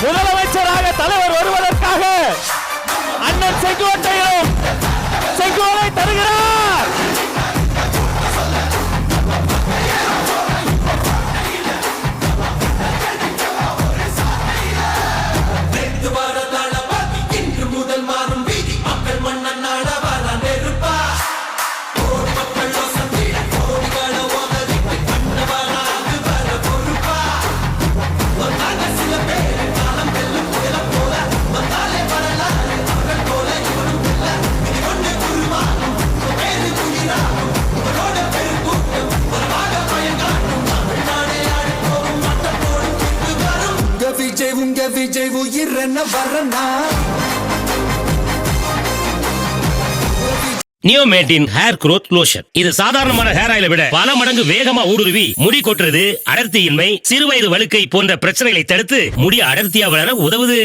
முதலமைச்சராக தலைவர் வருவதற்காக அண்ணன் செங்கோட்டையிலும் செங்கோலை தருகிறார். விஜய் உயிரென்ன வரனா நியோமேட்டின் ஹேர் குரோத் லோஷன். இது சாதாரணமான ஹேர் ஆயிலை விட பல மடங்கு வேகமா ஊடுருவி முடி கொட்டுறது, அடர்த்தியின்மை, சிறுவயது வழுக்கை போன்ற பிரச்சனைகளை தடுத்து முடி அடர்த்தியா வளர உதவுது.